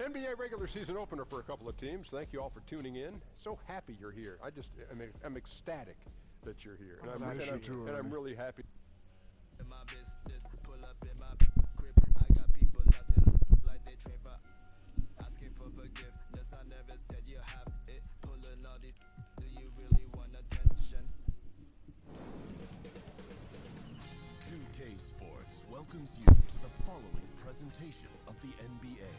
NBA regular season opener for a couple of teams. Thank you all for tuning in. So happy you're here. I'm ecstatic that you're here, and I'm really happy. In my business, pull up in my crib. I got people acting like they train for asking for forgiveness. I never said you have it. Pulling all these, do you really want attention? 2K Sports welcomes you to the following presentation of the NBA.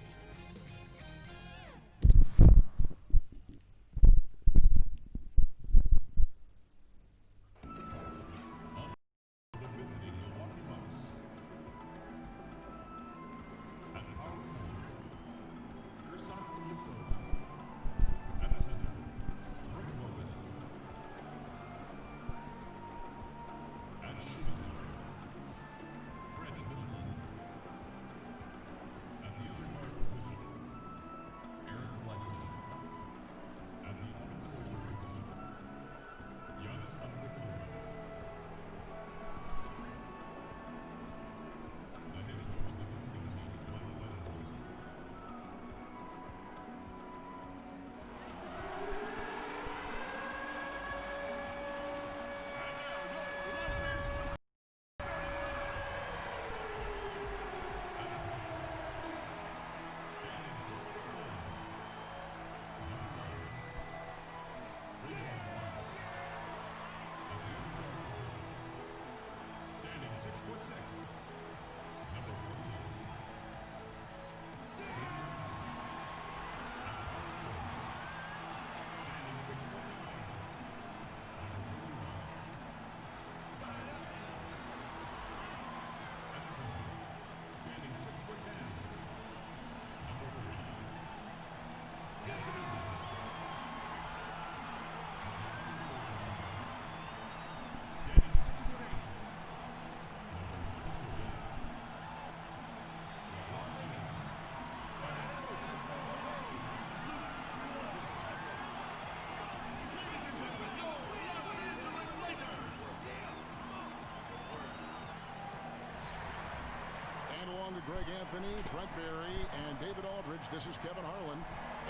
Along with Greg Anthony, Brent Barry, and David Aldridge, this is Kevin Harlan.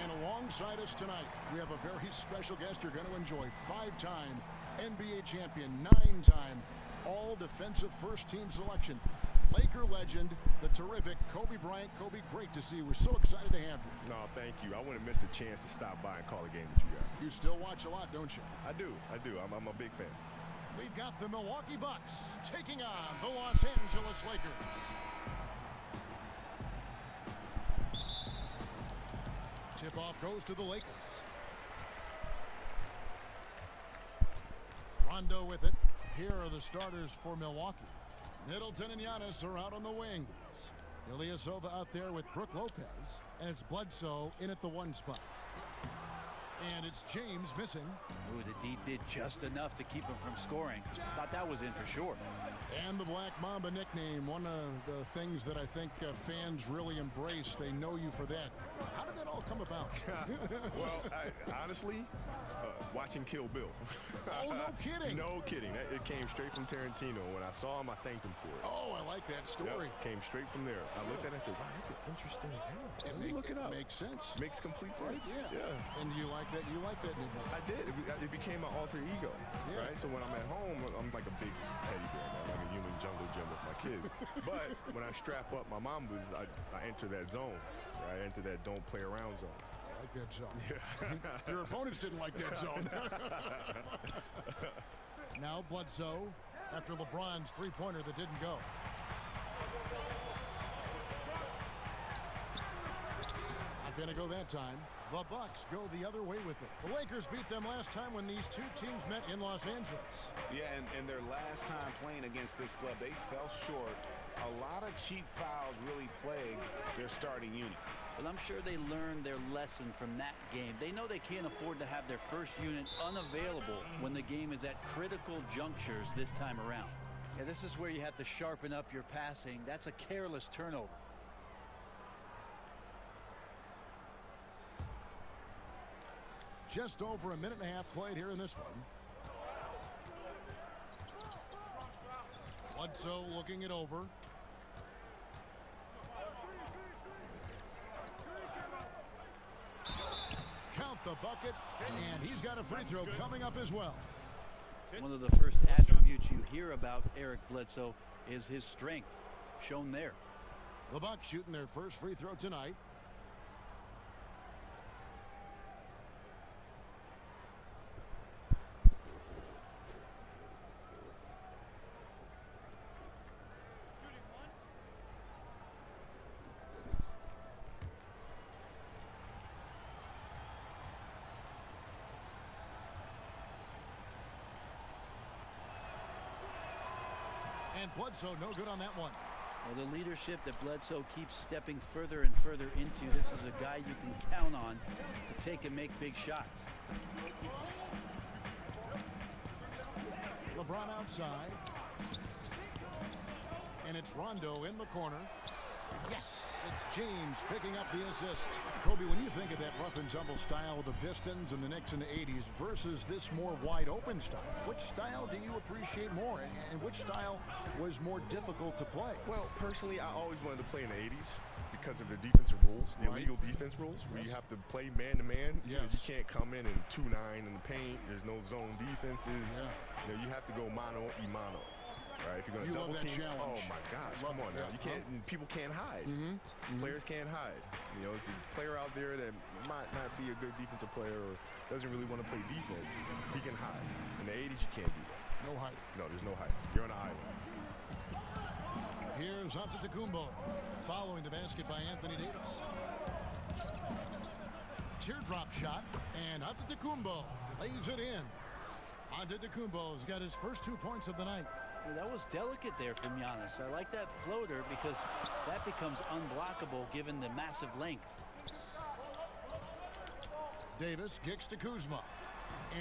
And alongside us tonight, we have a very special guest you're going to enjoy. 5-time NBA champion, 9-time all-defensive first-team selection. Laker legend, the terrific Kobe Bryant. Kobe, great to see you. We're so excited to have you. No, thank you. I wouldn't miss a chance to stop by and call a game with you guys. You still watch a lot, don't you? I do. I'm a big fan. We've got the Milwaukee Bucks taking on the Los Angeles Lakers. Tip-off goes to the Lakers. Rondo with it. Here are the starters for Milwaukee. Middleton and Giannis are out on the wings. Ilyasova out there with Brook Lopez. And it's Bledsoe in at the 1 spot. And it's James missing. Ooh, the D did just enough to keep him from scoring. Thought that was in for sure. And the Black Mamba nickname, one of the things that I think fans really embrace. They know you for that. How did that all come about? Well, honestly, watching Kill Bill. Oh, no kidding. No kidding. It came straight from Tarantino. When I saw him, I thanked him for it. Oh, I like that story. Yep, came straight from there. I looked at it and said, wow, that's an interesting angle. Let me look it up. Makes sense. Makes complete sense. Right, yeah. And you like that nickname? I did. It became my alter ego. Yeah. Right? So when I'm at home, I'm like a big teddy bear, man, like a human jungle gym with my kids. But when I strap up my Mambas, I enter that zone. Right? I enter that don't play around zone. I like that zone. Yeah. Your opponents didn't like that zone. Now Bledsoe after LeBron's three-pointer that didn't go. Not going to go that time. The Bucks go the other way with it. The Lakers beat them last time when these two teams met in Los Angeles. Yeah, and their last time playing against this club, they fell short. A lot of cheap fouls really plagued their starting unit. Well, I'm sure they learned their lesson from that game. They know they can't afford to have their first unit unavailable when the game is at critical junctures this time around. Yeah, this is where you have to sharpen up your passing. That's a careless turnover. Just over a minute and a half played here in this one. Bledsoe looking it over. the bucket, and he's got a free throw coming up as well. One of the first attributes you hear about Eric Bledsoe is his strength, shown there. The Bucks shooting their first free throw tonight. And Bledsoe no good on that one. Well, the leadership that Bledsoe keeps stepping further and further into, this is a guy you can count on to take and make big shots. LeBron outside. And it's Rondo in the corner. Yes, it's James picking up the assist. Kobe, when you think of that rough and tumble style of the Pistons and the Knicks in the 80s versus this more wide open style, which style do you appreciate more, and which style was more difficult to play? Well, personally, I always wanted to play in the 80s because of the defensive rules, the illegal defense rules, where you have to play man-to-man. You can't come in and 2-9 in the paint. There's no zone defenses. You know, you have to go mano-a-mano. Right, if you're going to double team, oh my gosh, come on now. You can't, people can't hide. Players can't hide. You know, it's a player out there that might not be a good defensive player or doesn't really want to play defense, he can hide. In the 80s, you can't do that. No hide. No, there's no hide. You're on an island. Here's Antetokounmpo following the basket by Anthony Davis. Teardrop shot, and Antetokounmpo lays it in. Antetokounmpo's got his first 2 points of the night. Well, that was delicate there from Giannis. I like that floater because that becomes unblockable given the massive length. Davis kicks to Kuzma.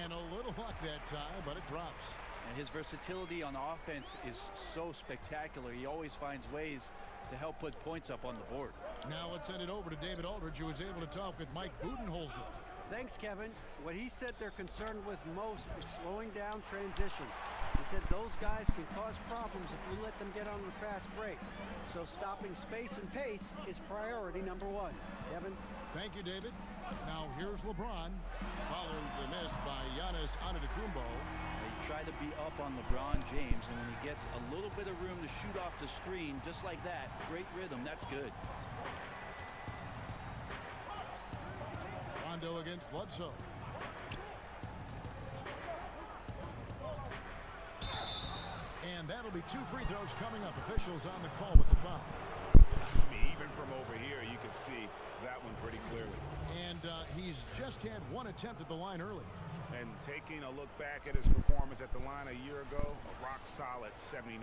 And a little luck that time, but it drops. And his versatility on offense is so spectacular. He always finds ways to help put points up on the board. Now let's send it over to David Aldridge, who was able to talk with Mike Budenholzer. Thanks, Kevin. What he said they're concerned with most is slowing down transition. He said those guys can cause problems if you let them get on a fast break. So stopping space and pace is priority number one. Kevin? Thank you, David. Now here's LeBron, following the miss by Giannis Antetokounmpo. He tried to be up on LeBron James, and when he gets a little bit of room to shoot off the screen, just like that, great rhythm, that's good. Rondo against Bledsoe. And that'll be 2 free throws coming up. Officials on the call with the foul. Even from over here, you can see that one pretty clearly. And he's just had 1 attempt at the line early. And taking a look back at his performance at the line a year ago, a rock solid 79%.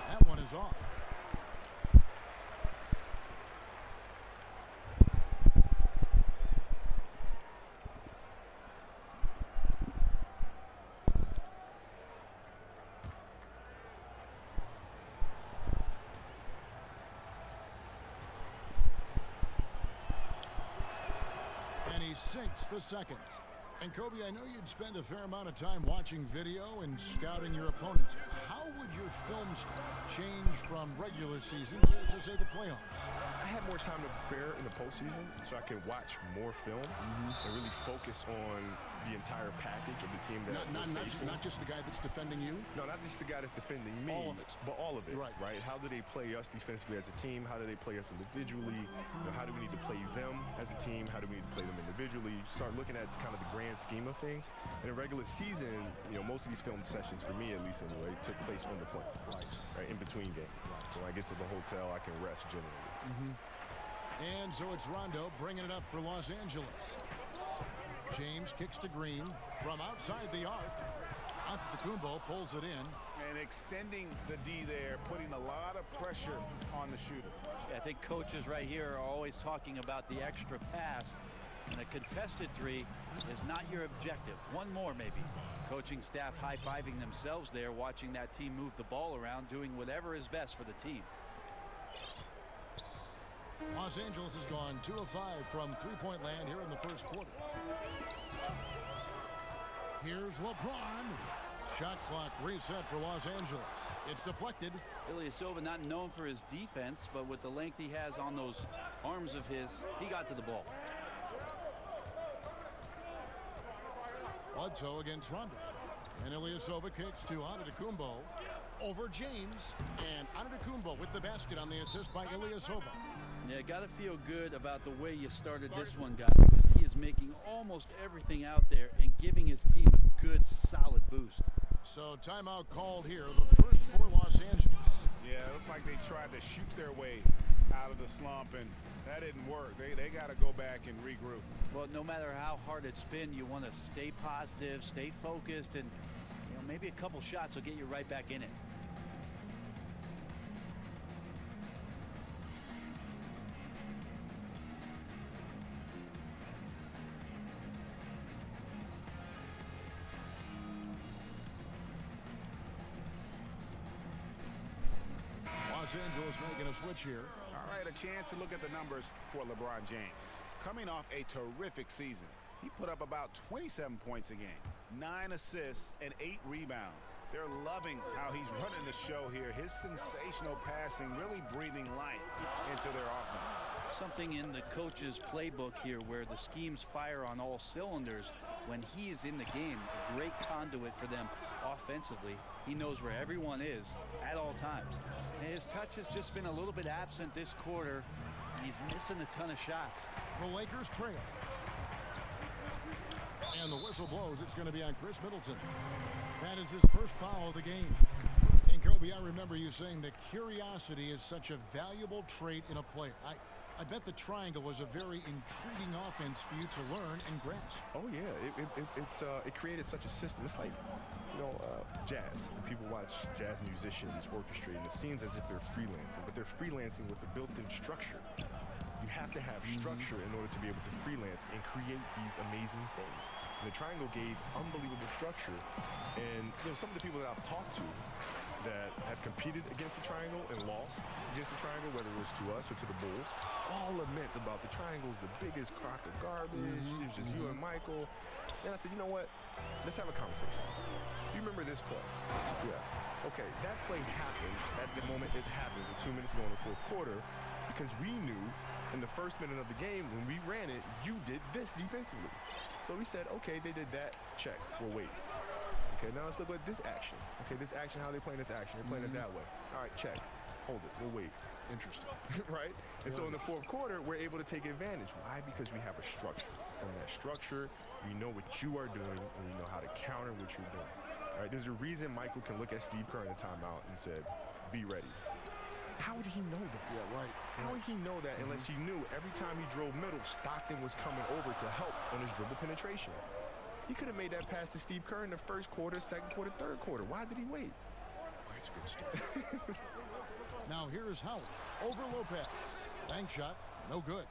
That one is off. And he sinks the second. And Kobe, I know you'd spend a fair amount of time watching video and scouting your opponents. How would your film change from regular season to, say, the playoffs? I had more time to prepare in the postseason, so I can watch more film and really focus on the entire package of the team that not just the guy that's defending you? No, not just the guy that's defending me. All of it. But all of it, right? How do they play us defensively as a team? How do they play us individually? You know, how do we need to play them as a team? How do we need to play them individually? Start looking at kind of the grand scheme of things. In a regular season, you know, most of these film sessions, for me at least anyway, took place on the plane. Right, in between games. So when I get to the hotel, I can rest generally. And so it's Rondo bringing it up for Los Angeles. James kicks to Green from outside the arc. Antetokounmpo pulls it in. And extending the D there, putting a lot of pressure on the shooter. Yeah, I think coaches right here are always talking about the extra pass. And a contested three is not your objective. One more, maybe. Coaching staff high-fiving themselves there, watching that team move the ball around, doing whatever is best for the team. Los Angeles has gone 2 of 5 from three-point land here in the first quarter. Here's LeBron. Shot clock reset for Los Angeles. It's deflected. Ilyasova not known for his defense, but with the length he has on those arms of his, he got to the ball. Bledsoe against Rondo. And Ilyasova kicks to Antetokounmpo over James. And Antetokounmpo with the basket on the assist by Ilyasova. Yeah, got to feel good about the way you started this one, guys. He is making almost everything out there and giving his team a good, solid boost. So timeout called here, the first for Los Angeles. Yeah, it looks like they tried to shoot their way out of the slump, and that didn't work. They got to go back and regroup. Well, no matter how hard it's been, you want to stay positive, stay focused, and maybe a couple shots will get you right back in it. Los Angeles making a switch here. All right, a chance to look at the numbers for LeBron James. Coming off a terrific season, he put up about 27 points a game, 9 assists, and 8 rebounds. They're loving how he's running the show here. His sensational passing really breathing life into their offense. Something in the coach's playbook here where the schemes fire on all cylinders. When he is in the game, a great conduit for them offensively. He knows where everyone is at all times. And his touch has just been a little bit absent this quarter, and he's missing a ton of shots. The Lakers trail. And the whistle blows. It's going to be on Chris Middleton. That is his first foul of the game. And Kobe, I remember you saying that curiosity is such a valuable trait in a player. I bet the triangle was a very intriguing offense for you to learn and grasp. Oh yeah, it created such a system. It's like, jazz. People watch jazz musicians orchestrate, and it seems as if they're freelancing, but they're freelancing with a built-in structure. You have to have structure in order to be able to freelance and create these amazing things. And the triangle gave unbelievable structure, and some of the people that I've talked to that have competed against the triangle and lost against the triangle, whether it was to us or to the Bulls, all lament about the triangle is the biggest crock of garbage. It's just you and Michael. And I said, you know what? Let's have a conversation. Do you remember this play? Yeah. Okay, that play happened at the moment it happened with 2 minutes to go in the fourth quarter, because we knew in the first minute of the game when we ran it, you did this defensively. So we said, okay, they did that. Check. We'll wait. Okay, now let's look at this action. Okay, this action, how they playing this action. They're playing it that way. All right, check. Hold it. We'll wait. Interesting. Right? And so in the fourth quarter, we're able to take advantage. Why? Because we have a structure. And that structure, we know what you are doing, and we know how to counter what you're doing. All right? There's a reason Michael can look at Steve Kerr in the timeout and said, be ready. How would he know that? Yeah, right. How would he know that unless he knew every time he drove middle, Stockton was coming over to help on his dribble penetration? He could have made that pass to Steve Kerr in the first quarter, second quarter, third quarter. Why did he wait? That's good stuff. Now here's Howard over Lopez. Bank shot, no good.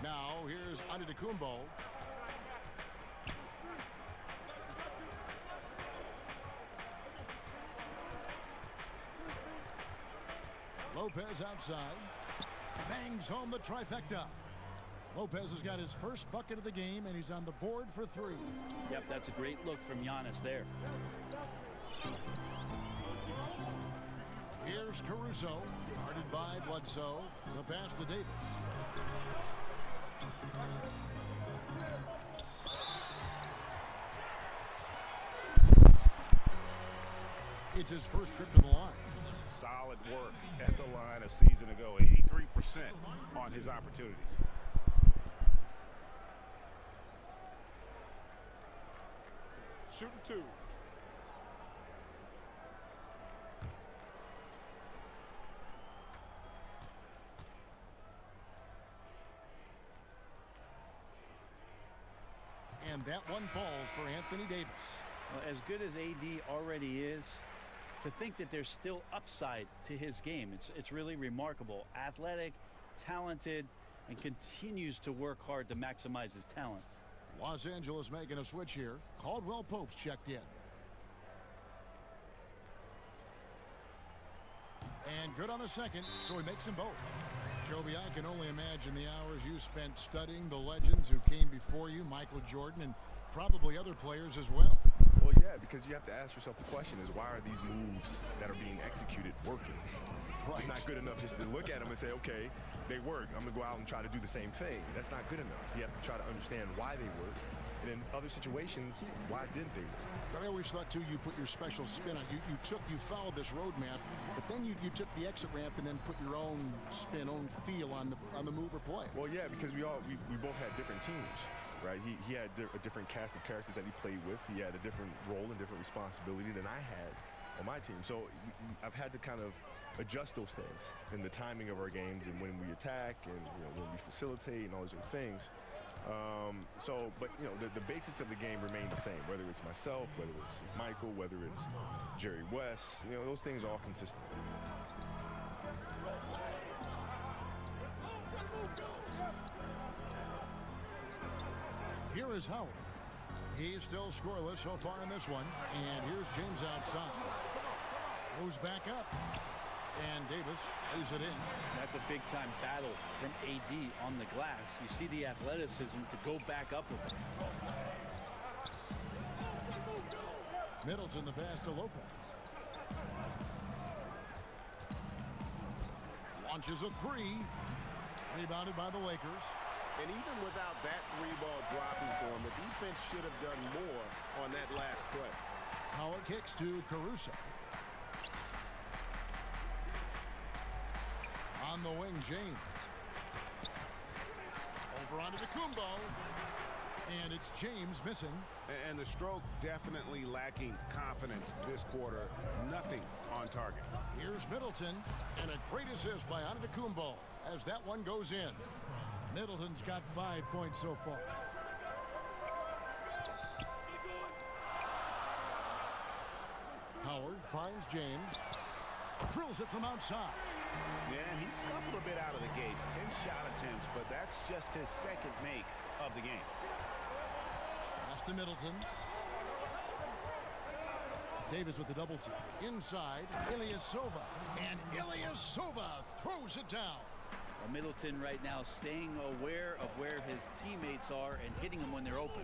Now here's Antetokounmpo. Lopez outside. Bangs home the trifecta. Lopez has got his first bucket of the game, and he's on the board for 3. Yep, that's a great look from Giannis there. Here's Caruso, guarded by Bledsoe. The pass to Davis. It's his first trip to the line. Solid work at the line a season ago. 83% on his opportunities. Shooting 2. And that one falls for Anthony Davis. Well, as good as AD already is, to think that there's still upside to his game, it's really remarkable. Athletic, talented, and continues to work hard to maximize his talents. Los Angeles making a switch here. Caldwell Pope's checked in. And good on the second, so he makes them both. Kobe, I can only imagine the hours you spent studying the legends who came before you, Michael Jordan, and probably other players as well. Well, yeah, because you have to ask yourself the question is, why are these moves that are being executed working? Right. It's not good enough just to look at them and say, okay, they work. I'm going to go out and try to do the same thing. That's not good enough. You have to try to understand why they work. And in other situations, why didn't they work? But I always thought, too, you put your special spin on. You followed this roadmap, but then you took the exit ramp and then put your own spin, own feel on the move or play. Well, yeah, because we both had different teams, right? He had a different cast of characters that he played with. He had a different role and different responsibility than I had on my team. So I've had to kind of adjust those things in the timing of our games and when we attack and when we facilitate and all those other things. But the basics of the game remain the same, whether it's myself, whether it's Michael, whether it's Jerry West, those things are all consistent. Here is Howard. He's still scoreless so far in this one. And here's James outside. Moves back up. And Davis lays it in. That's a big-time battle from AD on the glass. You see the athleticism to go back up with him. Middleton the pass to Lopez. Launches a three. Rebounded by the Lakers. And even without that three-ball dropping for him, the defense should have done more on that last play. Howard kicks to Caruso. On the wing, James. Over onto the Kumbo. And it's James missing. And the stroke definitely lacking confidence this quarter. Nothing on target. Here's Middleton. And a great assist by Antetokounmpo as that one goes in. Middleton's got 5 points so far. Howard finds James. Drills it from outside. Yeah, and he scuffled a bit out of the gates. 10 shot attempts, but that's just his second make of the game. Pass to Middleton. Davis with the double team. Inside, Ilyasova. And Ilyasova throws it down. Well, Middleton right now staying aware of where his teammates are and hitting them when they're open.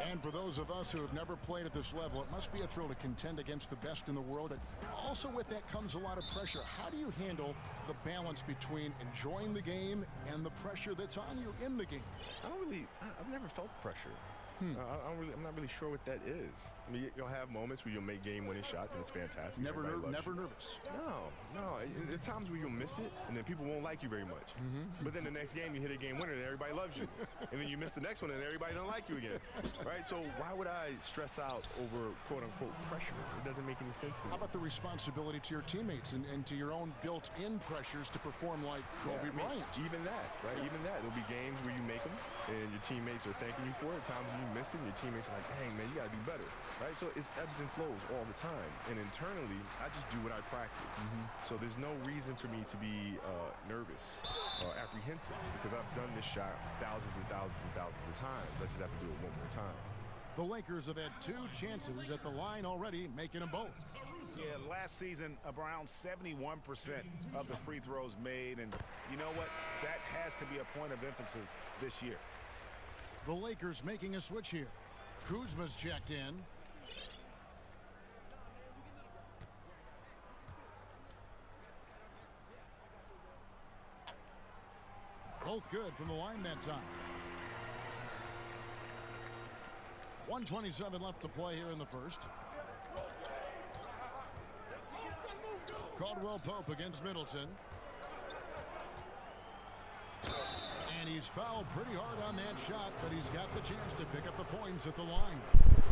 And for those of us who have never played at this level, it must be a thrill to contend against the best in the world. And also with that comes a lot of pressure. How do you handle the balance between enjoying the game and the pressure that's on you in the game? I've never felt pressure. I'm not really sure what that is. I mean, you'll have moments where you'll make game-winning shots and it's fantastic. Never nervous. No. There's times where you'll miss it and then people won't like you very much. But then the next game you hit a game winner and everybody loves you. And then you miss the next one and everybody don't like you again. Right? So why would I stress out over quote-unquote pressure? It doesn't make any sense to me. How about the responsibility to your teammates and to your own built-in pressures to perform like Kobe Bryant? Even that, right? Even that. There'll be games where you make them and your teammates are thanking you for it. Times when you miss it, your teammates are like, dang, man, you got to do better. Right? So it's ebbs and flows all the time. And internally, I just do what I practice. So there's no reason for me to be nervous or apprehensive because I've done this shot thousands and thousands and thousands of times. I just have to do it one more time. The Lakers have had 2 chances at the line already, making them both. Yeah, last season, around 71% of the free throws made. And you know what? That has to be a point of emphasis this year. The Lakers making a switch here. Kuzma's checked in. Both good from the line that time. 1:27 left to play here in the first. Caldwell Pope against Middleton. And he's fouled pretty hard on that shot, but he's got the chance to pick up the points at the line.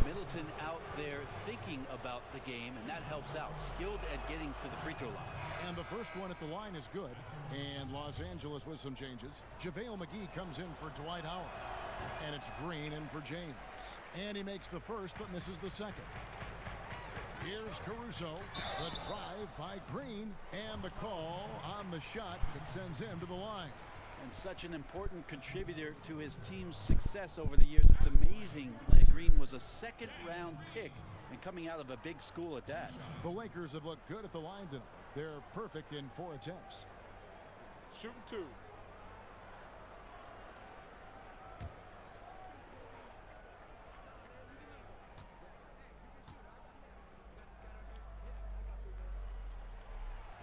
Middleton out there thinking about the game, and that helps out. Skilled at getting to the free throw line. And the first one at the line is good. And Los Angeles with some changes. JaVale McGee comes in for Dwight Howard. And it's Green in for James. And he makes the first, but misses the second. Here's Caruso. The drive by Green. And the call on the shot that sends him to the line. and such an important contributor to his team's success over the years. It's amazing that Green was a second-round pick and coming out of a big school at that. The Lakers have looked good at the line tonight. They're perfect in 4 attempts. Shooting 2.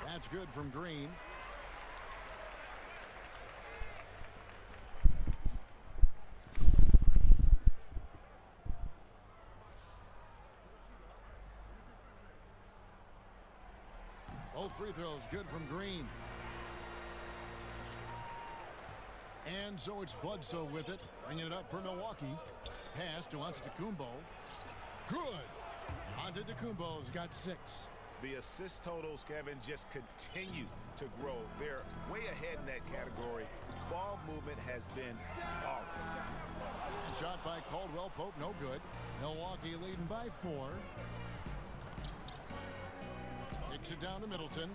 That's good from Green. Both free throws good from Green. And so it's Bledsoe with it, bringing it up for Milwaukee. Pass to Antetokounmpo. Good. Antetokounmpo's got 6. The assist totals, Kevin, just continue to grow. They're way ahead in that category. Ball movement has been flawless. Shot by Caldwell Pope, no good. Milwaukee leading by 4. Kicks it down to Middleton.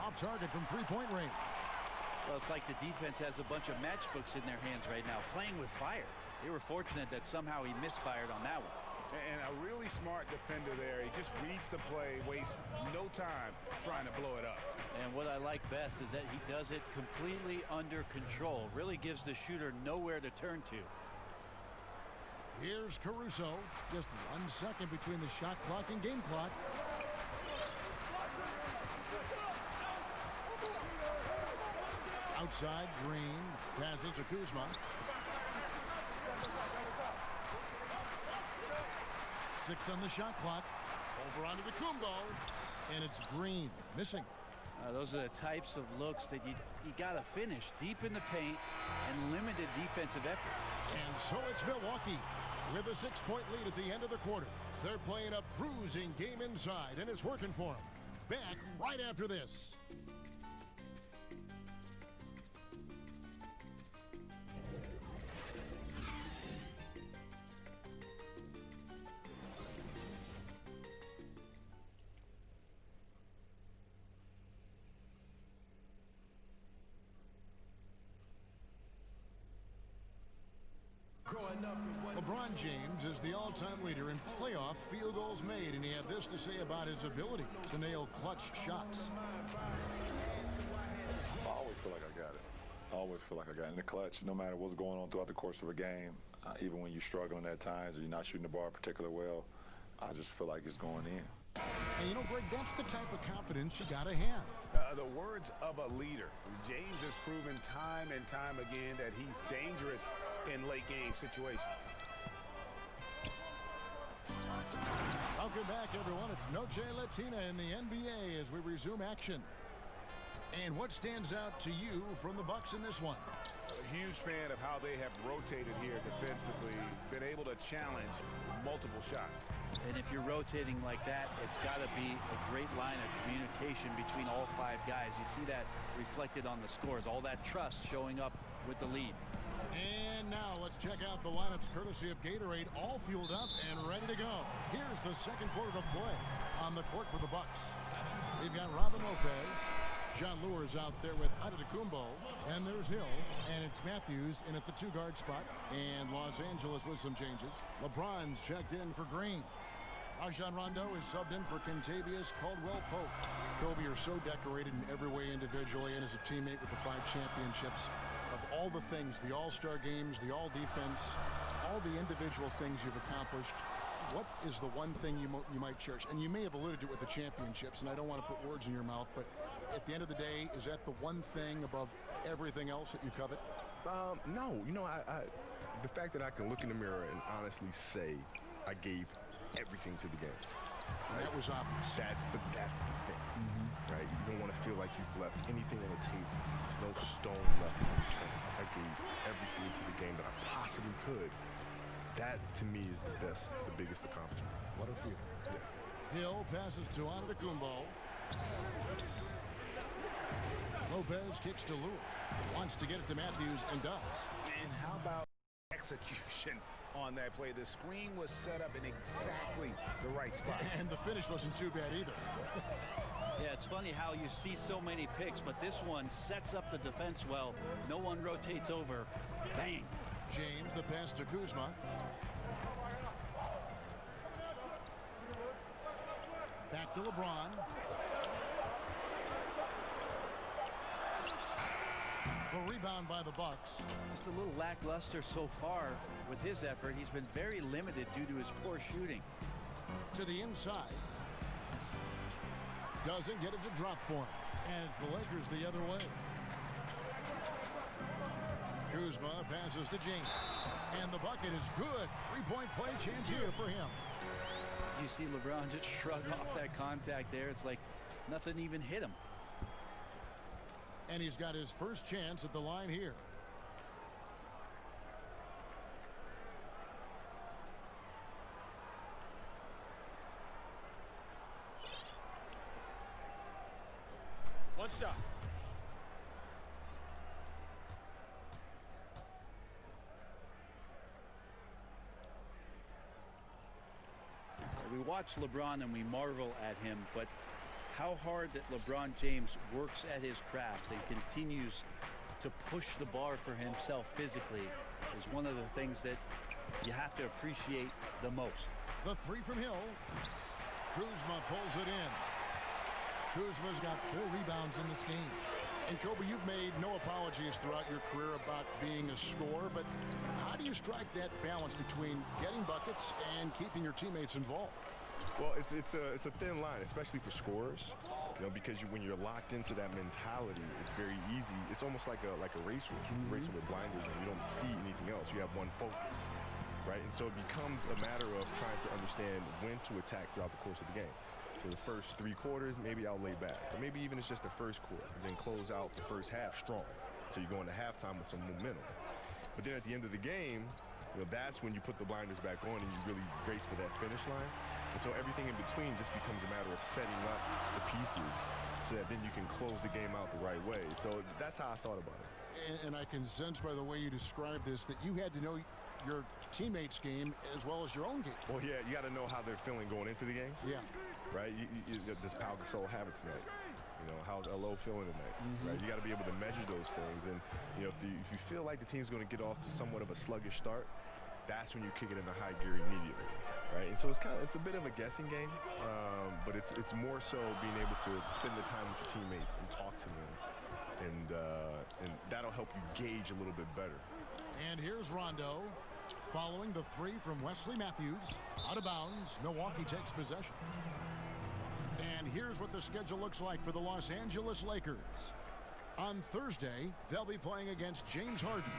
Off target from 3-point range. Well, it's like the defense has a bunch of matchbooks in their hands right now, playing with fire. They were fortunate that somehow he misfired on that one. And a really smart defender there. He just reads the play, wastes no time trying to blow it up. And what I like best is that he does it completely under control. Really gives the shooter nowhere to turn to. Here's Caruso. Just 1 second between the shot clock and game clock. Outside, Green passes to Kuzma. 6 on the shot clock. Over onto the Kumbo, and it's Green missing. Those are the types of looks that you got to finish deep in the paint and limited defensive effort. And so it's Milwaukee with a 6-point lead at the end of the quarter. They're playing a bruising game inside, and it's working for them. Back right after this. LeBron James is the all-time leader in playoff field goals made, and he had this to say about his ability to nail clutch shots. I always feel like I got it. I always feel like I got it in the clutch, no matter what's going on throughout the course of a game. Even when you're struggling at times or you're not shooting the ball particularly well, I just feel like it's going in. And you know, Greg, that's the type of confidence you got to have. The words of a leader. James has proven time and time again that he's dangerous in late game situations. Welcome back, everyone. It's Noche Latina in the NBA as we resume action. And what stands out to you from the Bucks in this one? A huge fan of how they have rotated here defensively, been able to challenge multiple shots. And if you're rotating like that, it's got to be a great line of communication between all 5 guys. You see that reflected on the scores, all that trust showing up with the lead. And now let's check out the lineups courtesy of Gatorade, all fueled up and ready to go. Here's the second quarter of play on the court for the Bucks. They've got Robin Lopez. John Lure's out there with Antetokounmpo, and there's Hill, and it's Matthews in at the 2-guard spot, and Los Angeles with some changes. LeBron's checked in for Green. Rajon Rondo is subbed in for Kentavious Caldwell-Pope. Kobe, are so decorated in every way individually and as a teammate with the 5 championships. Of all the things, the all-star games, the all-defense, all the individual things you've accomplished, what is the one thing you might cherish? And you may have alluded to it with the championships, and I don't want to put words in your mouth, but at the end of the day, is that the one thing above everything else that you covet? No. You know, the fact that I can look in the mirror and honestly say I gave everything to the game. Right? That was obvious. That's the thing, right? You don't want to feel like you've left anything on the table. There's no stone left unturned. I gave everything to the game that I possibly could. That, to me, is the biggest accomplishment. What a feeling. Yeah. Hill passes to Antetokounmpo. Lopez kicks to Lure. Wants to get it to Matthews and does. And how about execution on that play? The screen was set up in exactly the right spot. And the finish wasn't too bad either. Yeah, it's funny how you see so many picks, but this one sets up the defense well. No one rotates over. Bang. James, the pass to Kuzma. Back to LeBron. The rebound by the Bucks. Just a little lackluster so far with his effort. He's been very limited due to his poor shooting. To the inside. Doesn't get it to drop for him. And it's the Lakers the other way. Kuzma passes to James. And the bucket is good. Three-point play chance here for him. You see LeBron just shrug off that contact there. It's like nothing even hit him. And he's got his first chance at the line here. What's up? We watch LeBron and we marvel at him, but how hard that LeBron James works at his craft and continues to push the bar for himself physically is one of the things that you have to appreciate the most. The three from Hill. Kuzma pulls it in. Kuzma's got 4 rebounds in this game. And Kobe, you've made no apologies throughout your career about being a scorer, but how do you strike that balance between getting buckets and keeping your teammates involved? Well, it's a thin line, especially for scorers. You know, because when you're locked into that mentality, it's very easy. It's almost like a racer. You're racing with blinders and you don't see anything else. You have one focus, right? And so it becomes a matter of trying to understand when to attack throughout the course of the game. For the first 3 quarters, maybe I'll lay back. Or maybe even it's just the first quarter, and then close out the first half strong. So you go into halftime with some momentum. But then at the end of the game, you know, that's when you put the blinders back on and you really race for that finish line. And so everything in between just becomes a matter of setting up the pieces so that then you can close the game out the right way. So that's how I thought about it. And I can sense by the way you describe this that you had to know your teammates' game as well as your own game. Well, yeah, you got to know how they're feeling going into the game. Yeah. Right? Does Pau Gasol have it tonight? You know, how's LO feeling tonight? Right? You got to be able to measure those things. And, you know, if you feel like the team's going to get off to somewhat of a sluggish start, that's when you kick it into high gear immediately. Right? And so it's a bit of a guessing game, but it's more so being able to spend the time with your teammates and talk to them. And that'll help you gauge a little bit better. And here's Rondo following the 3 from Wesley Matthews. Out of bounds. Milwaukee takes possession. And here's what the schedule looks like for the Los Angeles Lakers. On Thursday, they'll be playing against James Harden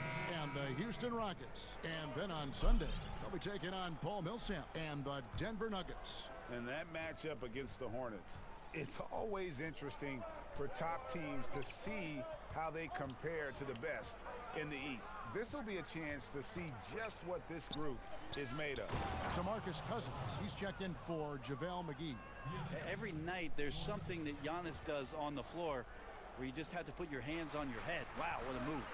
and the Houston Rockets. And then on Sunday, they'll be taking on Paul Millsap and the Denver Nuggets. And that matchup against the Hornets, it's always interesting for top teams to see how they compare to the best in the East. This will be a chance to see just what this group is made of. DeMarcus Cousins, he's checked in for JaVale McGee. Every night there's something that Giannis does on the floor where you just have to put your hands on your head. Wow, what a move.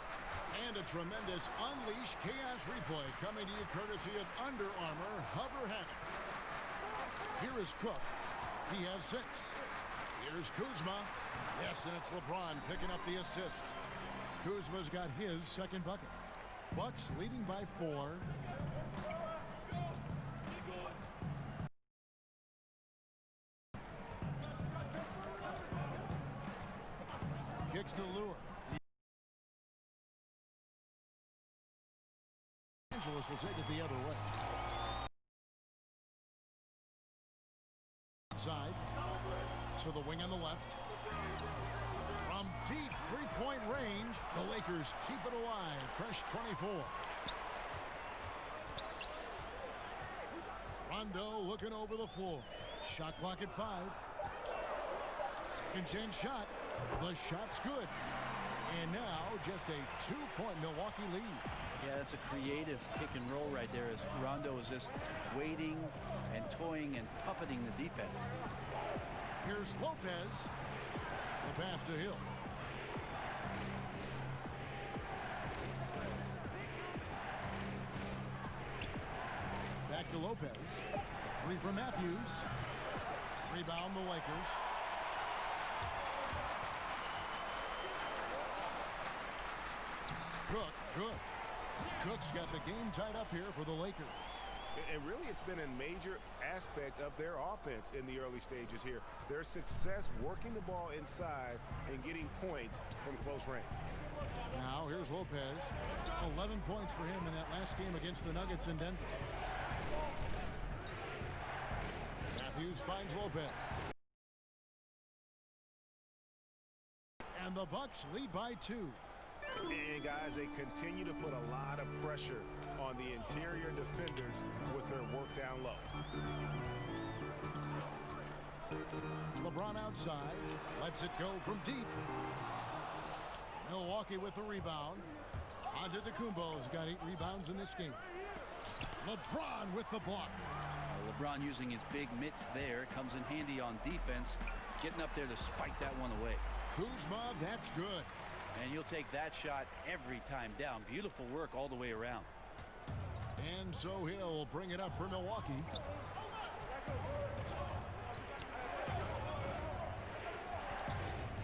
And a tremendous Unleash Chaos replay coming to you courtesy of Under Armour Hover Hammock. Here is Cook. He has 6. Here's Kuzma. Yes, and it's LeBron picking up the assist. Kuzma's got his second bucket. Bucks leading by 4. Kicks to Lure. Angeles will take it the other way. Side. So the wing on the left. From deep three-point range, the Lakers keep it alive. Fresh 24. Rondo looking over the floor. Shot clock at 5. Second chance shot. The shot's good. And now just a 2-point Milwaukee lead. Yeah, that's a creative pick and roll right there as Rondo is just waiting and toying and puppeting the defense. Here's Lopez. The pass to Hill. Back to Lopez. 3 from Matthews. Rebound the Lakers. Cook, good. Cook's got the game tied up here for the Lakers. And really, it's been a major aspect of their offense in the early stages here. Their success working the ball inside and getting points from close range. Now, here's Lopez. 11 points for him in that last game against the Nuggets in Denver. Matthews finds Lopez. And the Bucks lead by 2. And guys, they continue to put a lot of pressure on the interior defenders with their work down low. LeBron outside, lets it go from deep. Milwaukee with the rebound. Antetokounmpo's got 8 rebounds in this game. LeBron with the block. LeBron using his big mitts there comes in handy on defense, getting up there to spike that one away. Kuzma, that's good. And you'll take that shot every time down. Beautiful work all the way around. And so he'll bring it up for Milwaukee.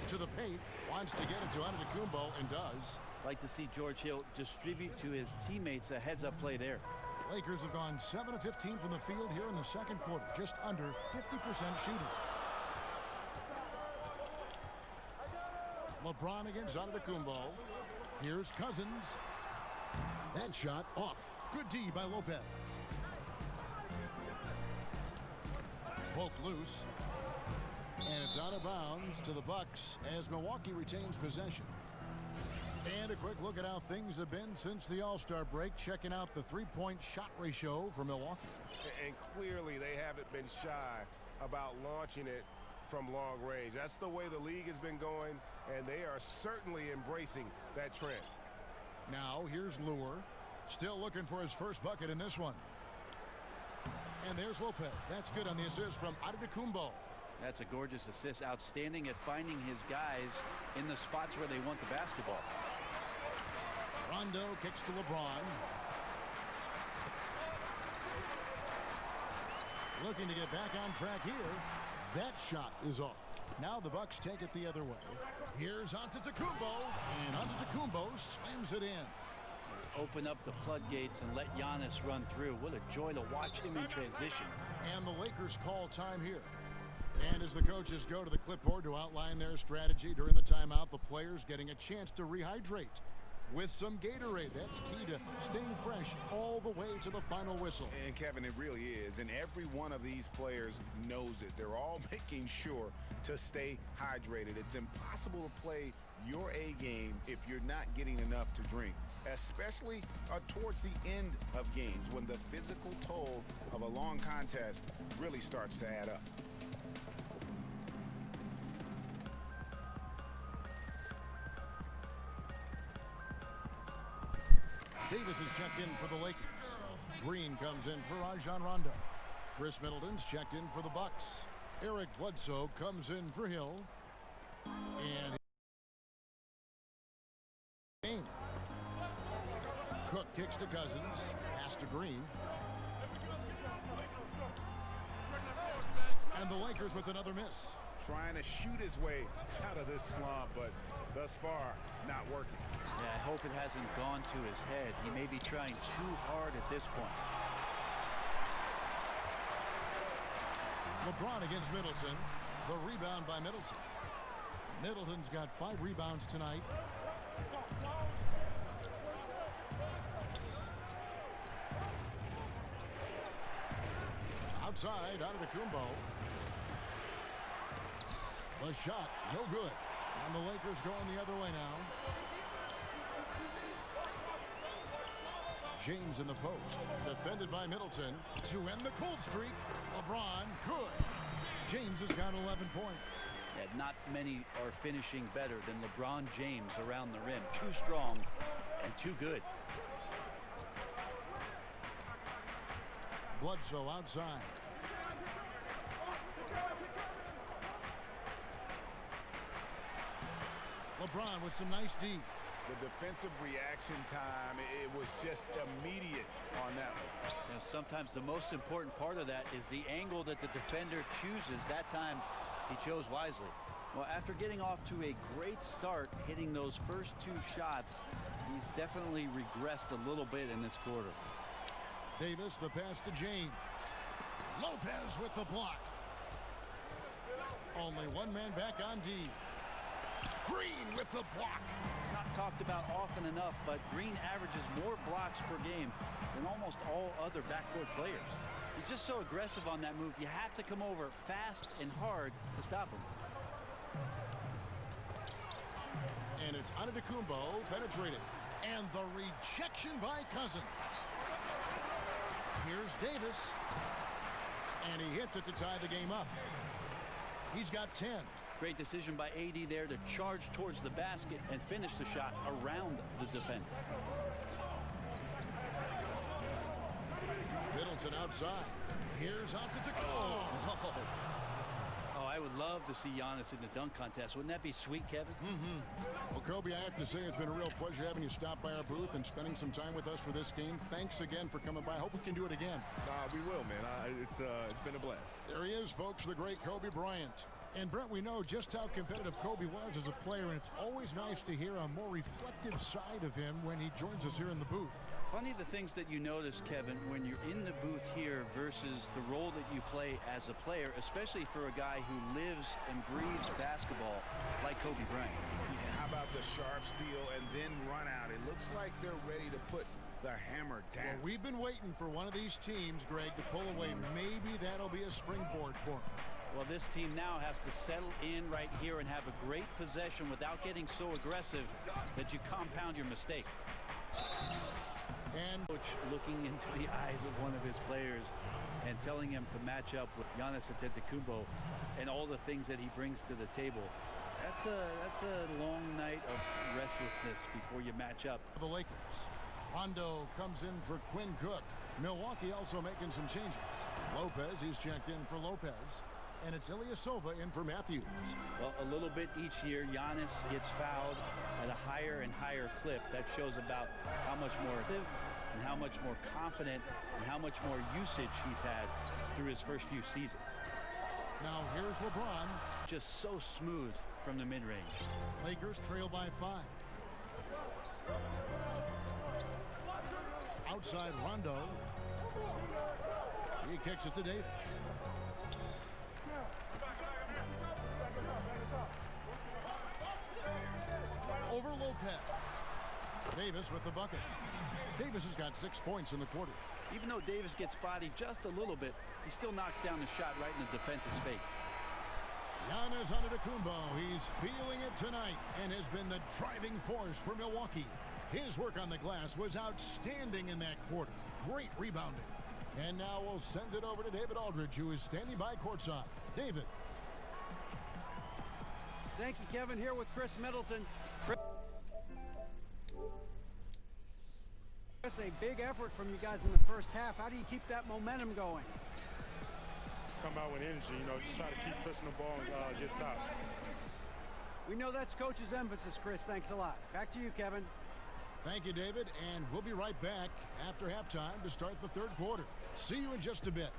To the paint, wants to get it to Antetokounmpo and does. Like to see George Hill distribute to his teammates a heads-up play there. Lakers have gone 7 of 15 from the field here in the second quarter, just under 50% shooting. LeBron against Antetokounmpo. Here's Cousins. That shot off. Good D by Lopez. Poked loose. And it's out of bounds to the Bucks as Milwaukee retains possession. And a quick look at how things have been since the All-Star break. Checking out the three-point shot ratio for Milwaukee. And clearly they haven't been shy about launching it from long range. That's the way the league has been going, and they are certainly embracing that trend. Now here's Lure. Still looking for his first bucket in this one. And there's Lopez. That's good on the assist from Antetokounmpo. That's a gorgeous assist. Outstanding at finding his guys in the spots where they want the basketball. Rondo kicks to LeBron. Looking to get back on track here. That shot is off. Now the Bucks take it the other way. Here's Antetokounmpo, and Antetokounmpo slams it in. Open up the floodgates and let Giannis run through. What a joy to watch him in transition. And the Lakers call time here. And as the coaches go to the clipboard to outline their strategy during the timeout, the players getting a chance to rehydrate with some Gatorade. That's key to staying fresh all the way to the final whistle. And Kevin, it really is. And every one of these players knows it. They're all making sure to stay hydrated. It's impossible to play your A game if you're not getting enough to drink, especially towards the end of games when the physical toll of a long contest really starts to add up. Davis is checked in for the Lakers. Green comes in for Rajon Rondo. Chris Middleton's checked in for the Bucks. Eric Bledsoe comes in for Hill. And Cook kicks to Cousins. Pass to Green. And the Lakers with another miss. Trying to shoot his way out of this slump, but thus far, not working. Yeah, I hope it hasn't gone to his head. He may be trying too hard at this point. LeBron against Middleton. The rebound by Middleton. Middleton's got 5 rebounds tonight. Outside, Antetokounmpo. The shot, no good. And the Lakers going the other way now. James in the post. Defended by Middleton. To end the cold streak. LeBron, good. James has got 11 points. Yeah, not many are finishing better than LeBron James around the rim. Too strong and too good. Bledsoe outside. LeBron with some nice D. The defensive reaction time, it was just immediate on that one. You know, sometimes the most important part of that is the angle that the defender chooses. That time, he chose wisely. Well, after getting off to a great start, hitting those first 2 shots, he's definitely regressed a little bit in this quarter. Davis, the pass to James. Lopez with the block. Only one man back on D. Green with the block. It's not talked about often enough, but Green averages more blocks per game than almost all other backcourt players. He's just so aggressive on that move. You have to come over fast and hard to stop him. And it's Antetokounmpo penetrated. And the rejection by Cousins. Here's Davis. And he hits it to tie the game up. He's got 10. Great decision by AD there to charge towards the basket and finish the shot around the defense. Middleton outside. Here's Antetokounmpo. Oh, I would love to see Giannis in the dunk contest. Wouldn't that be sweet, Kevin? Well, Kobe, I have to say it's been a real pleasure having you stop by our booth and spending some time with us for this game. Thanks again for coming by. I hope we can do it again. We will, man. It's been a blast. There he is, folks, the great Kobe Bryant. And, Brent, we know just how competitive Kobe was as a player, and it's always nice to hear a more reflective side of him when he joins us here in the booth. Funny the things that you notice, Kevin, when you're in the booth here versus the role that you play as a player, especially for a guy who lives and breathes basketball like Kobe Bryant. Yeah, how about the sharp steal and then run out? It looks like they're ready to put the hammer down. Well, we've been waiting for one of these teams, Greg, to pull away. Maybe that'll be a springboard for them. Well, this team now has to settle in right here and have a great possession without getting so aggressive that you compound your mistake. And coach looking into the eyes of one of his players and telling him to match up with Giannis Antetokounmpo and all the things that he brings to the table. That's a long night of restlessness before you match up. The Lakers. Rondo comes in for Quinn Cook. Milwaukee also making some changes. Lopez, he's checked in for Lopez. And it's Ilyasova in for Matthews. Well, a little bit each year, Giannis gets fouled at a higher and higher clip. That shows about how much more and how much more confident and how much more usage he's had through his first few seasons. Now here's LeBron. Just so smooth from the mid-range. Lakers trail by 5. Outside Rondo. He kicks it to Davis. Over Lopez. Davis with the bucket. Davis has got 6 points in the quarter. Even though Davis gets bodied just a little bit, he still knocks down the shot right in the defense's face. Giannis Antetokounmpo, he's feeling it tonight and has been the driving force for Milwaukee. His work on the glass was outstanding in that quarter. Great rebounding. And now we'll send it over to David Aldridge, who is standing by courtside. David. Thank you, Kevin. Here with Chris Middleton. Chris, a big effort from you guys in the first half. How do you keep that momentum going? Come out with energy, just try to keep pushing the ball and get stops. We know that's coach's emphasis, Chris. Thanks a lot. Back to you, Kevin. Thank you, David, and we'll be right back after halftime to start the third quarter. See you in just a bit.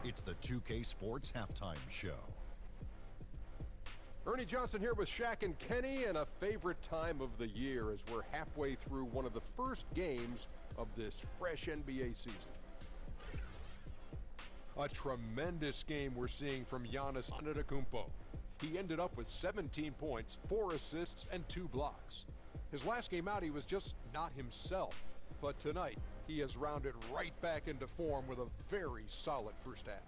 It's the 2K Sports Halftime Show. Ernie Johnson here with Shaq and Kenny, and a favorite time of the year as we're halfway through one of the first games of this fresh NBA season. A tremendous game we're seeing from Giannis Antetokounmpo. He ended up with 17 points, 4 assists, and 2 blocks. His last game out, he was just not himself. But tonight, he has rounded right back into form with a very solid first half.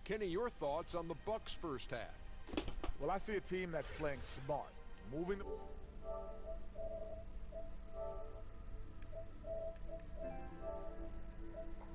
Kenny, your thoughts on the Bucks' first half? Well, I see a team that's playing smart, moving the